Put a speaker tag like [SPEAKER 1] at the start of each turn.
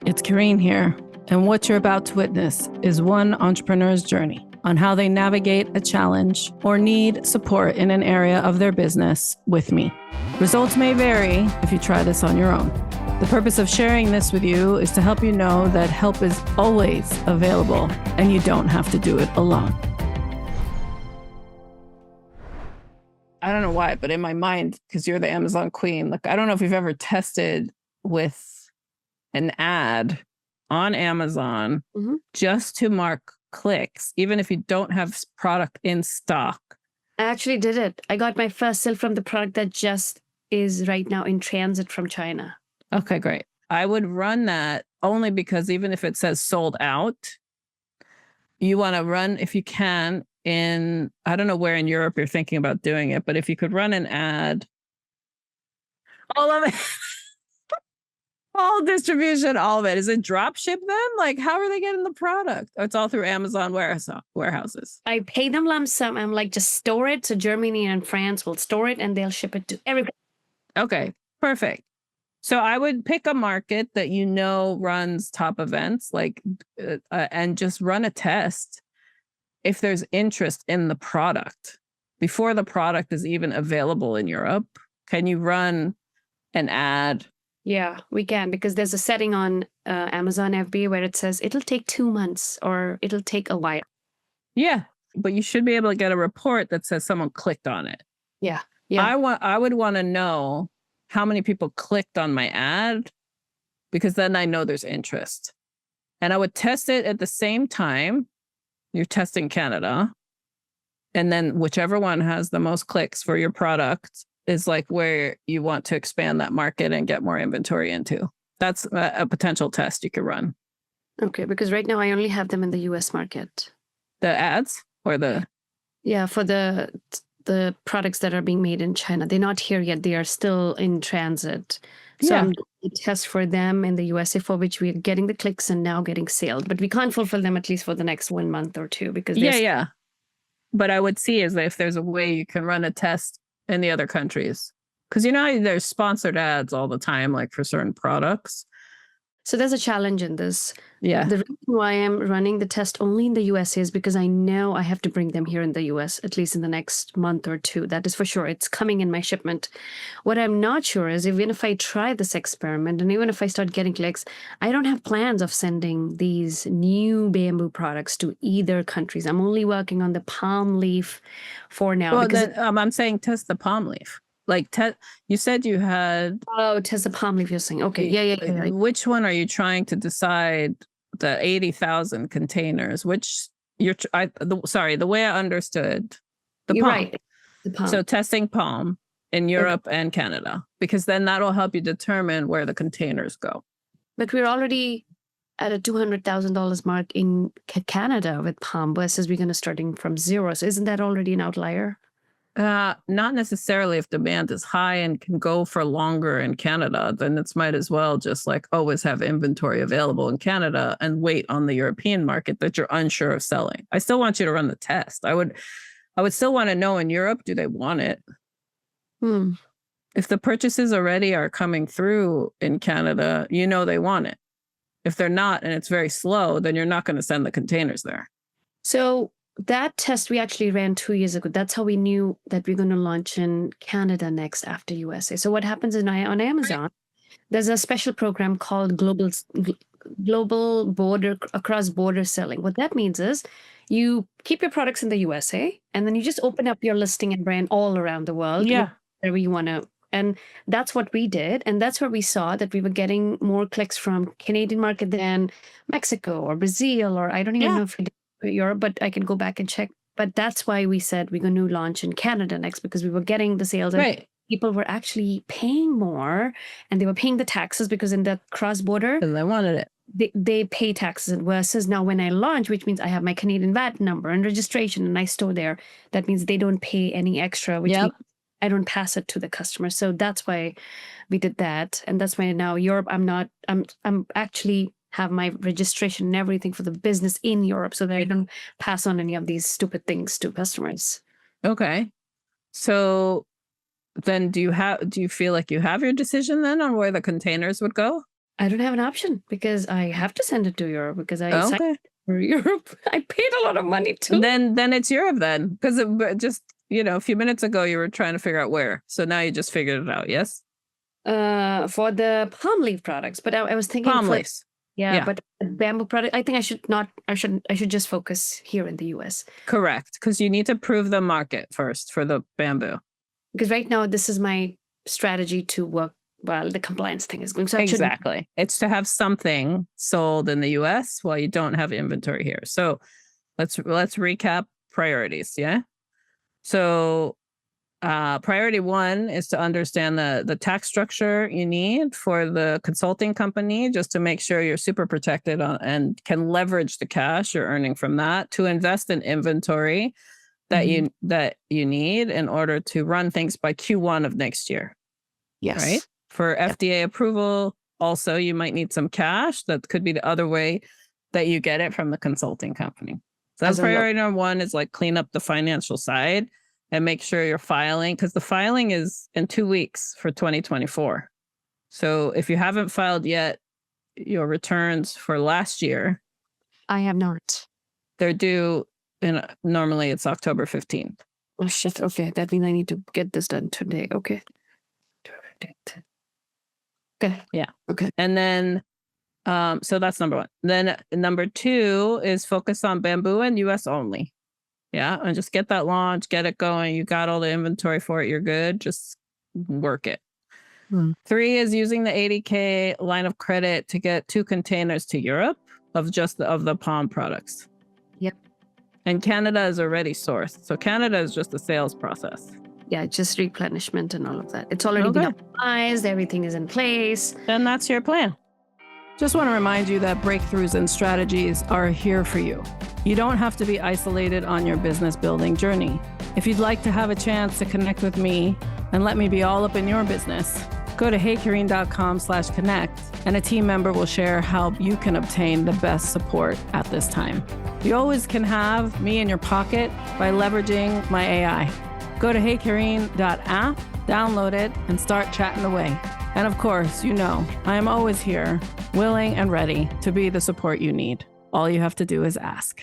[SPEAKER 1] It's Kareen here, and what you're about to witness is one entrepreneur's journey on how they navigate a challenge or need support in an area of their business with me. Results may vary if you try this on your own. The purpose of sharing this with you is to help you know that help is always available and you don't have to do it alone. I don't know why, but in my mind, because you're the Amazon queen, like I don't know if you've ever tested with an ad on Amazon just to mark clicks, even if you don't have product in stock.
[SPEAKER 2] I actually did it. I got my first sale from the product that just is right now in transit from China.
[SPEAKER 1] Okay, great. I would run that only because even if it says sold out, you want to run, if you can, in, I don't know where in Europe you're thinking about doing it, but if you could run an ad, all of it. All distribution, all of it. Is it drop ship then? Like, how are they getting the product? Oh, it's all through Amazon warehouses.
[SPEAKER 2] I pay them lump sum. I'm like, just store it. So Germany and France will store it and they'll ship it to everybody.
[SPEAKER 1] Okay, perfect. So I would pick a market that you know runs top events, like, and just run a test if there's interest in the product before the product is even available in Europe. Can you run an ad?
[SPEAKER 2] Yeah, we can, because there's a setting on Amazon FBA where it says it'll take 2 months or it'll take a while.
[SPEAKER 1] Yeah, but you should be able to get a report that says someone clicked on it.
[SPEAKER 2] Yeah.
[SPEAKER 1] I would want to know how many people clicked on my ad, because then I know there's interest. And I would test it at the same time you're testing Canada. And then whichever one has the most clicks for your product is like where you want to expand that market and get more inventory into. That's a potential test you could run.
[SPEAKER 2] Okay, because right now I only have them in the US market.
[SPEAKER 1] The ads or the...
[SPEAKER 2] Yeah, for the products that are being made in China. They're not here yet. They are still in transit. So I'm doing a test for them in the USA, for which we're getting the clicks and now getting sales. But we can't fulfill them at least for the next 1 month or two, because
[SPEAKER 1] Yeah. But I would see is if there's a way you can run a test in the other countries. Because, you know, there's sponsored ads all the time, like for certain products.
[SPEAKER 2] So there's a challenge in this.
[SPEAKER 1] Yeah.
[SPEAKER 2] The reason why I'm running the test only in the US is because I know I have to bring them here in the US, at least in the next month or two. That is for sure. It's coming in my shipment. What I'm not sure is, even if I try this experiment and even if I start getting clicks, I don't have plans of sending these new bamboo products to either countries. I'm only working on the palm leaf for now.
[SPEAKER 1] Well, then, I'm saying test the palm leaf. Like, you said you had...
[SPEAKER 2] Oh, test the palm leaf, you're saying. Okay, yeah.
[SPEAKER 1] Which one are you trying to decide? The 80,000 containers, which the way I understood the
[SPEAKER 2] You're
[SPEAKER 1] palm.
[SPEAKER 2] Right. The palm.
[SPEAKER 1] So testing palm in Europe and Canada, because then that'll help you determine where the containers go.
[SPEAKER 2] But we're already at a $200,000 mark in Canada with palm versus we're going to starting from zero. So isn't that already an outlier?
[SPEAKER 1] Not necessarily. If demand is high and can go for longer in Canada, then it's might as well just like always have inventory available in Canada and wait on the European market that you're unsure of selling. I still want you to run the test. I would still want to know in Europe, do they want it? If the purchases already are coming through in Canada, you know they want it. If they're not and it's very slow, then you're not going to send the containers there.
[SPEAKER 2] So that test we actually ran 2 years ago. That's how we knew that we're going to launch in Canada next after USA. So what happens is on Amazon, there's a special program called global border, across border selling. What that means is you keep your products in the USA and then you just open up your listing and brand all around the world.
[SPEAKER 1] Yeah.
[SPEAKER 2] Wherever you want to. And that's what we did. And that's where we saw that we were getting more clicks from Canadian market than Mexico or Brazil, or I don't even know if we did Europe, but I can go back and check. But that's why we said we're going to launch in Canada next, because we were getting the sales and people were actually paying more and they were paying the taxes, because in the cross-border,
[SPEAKER 1] and they wanted it.
[SPEAKER 2] They pay taxes versus now when I launch, which means I have my Canadian VAT number and registration and I store there. That means they don't pay any extra, which means I don't pass it to the customer. So that's why we did that. And that's why now Europe, I'm actually have my registration and everything for the business in Europe, so that I don't pass on any of these stupid things to customers.
[SPEAKER 1] Okay. So then do you feel like you have your decision then on where the containers would go?
[SPEAKER 2] I don't have an option because I have to send it to Europe because I signed
[SPEAKER 1] Okay.
[SPEAKER 2] for Europe. I paid a lot of money too.
[SPEAKER 1] Then it's Europe then, because just, a few minutes ago you were trying to figure out where. So now you just figured it out, yes?
[SPEAKER 2] For the palm leaf products, but I was thinking
[SPEAKER 1] Palm
[SPEAKER 2] for,
[SPEAKER 1] leaves.
[SPEAKER 2] yeah, but bamboo product, I think I should just focus here in the US.
[SPEAKER 1] Correct, because you need to prove the market first for the bamboo.
[SPEAKER 2] Because right now this is my strategy to work while the compliance thing is going. So
[SPEAKER 1] exactly. It's to have something sold in the US while you don't have inventory here. So let's recap priorities, yeah? So priority 1 is to understand the tax structure you need for the consulting company, just to make sure you're super protected and can leverage the cash you're earning from that to invest in inventory that you need in order to run things by Q1 of next year.
[SPEAKER 2] Yes.
[SPEAKER 1] Right? For FDA approval, also, you might need some cash. That could be the other way that you get it from the consulting company. So that's priority number 1 is like clean up the financial side and make sure you're filing, because the filing is in 2 weeks for 2024. So if you haven't filed yet your returns for last year,
[SPEAKER 2] I have not.
[SPEAKER 1] They're due normally it's October 15th.
[SPEAKER 2] Oh shit. Okay. That means I need to get this done today. Okay. Okay.
[SPEAKER 1] Yeah.
[SPEAKER 2] Okay.
[SPEAKER 1] And then so that's number 1. Then number 2 is focus on bamboo and US only. Yeah. And just get that launch, get it going. You got all the inventory for it. You're good. Just work it. 3 is using the 80K line of credit to get 2 containers to Europe of the palm products.
[SPEAKER 2] Yep.
[SPEAKER 1] And Canada is already sourced. So Canada is just a sales process.
[SPEAKER 2] Yeah, just replenishment and all of that. It's already been optimized. Everything is in place.
[SPEAKER 1] Then that's your plan. Just want to remind you that breakthroughs and strategies are here for you. You don't have to be isolated on your business building journey. If you'd like to have a chance to connect with me and let me be all up in your business, go to heykareen.com/connect and a team member will share how you can obtain the best support at this time. You always can have me in your pocket by leveraging my AI. Go to heykareen.app, download it, and start chatting away. And of course, I am always here, willing and ready to be the support you need. All you have to do is ask.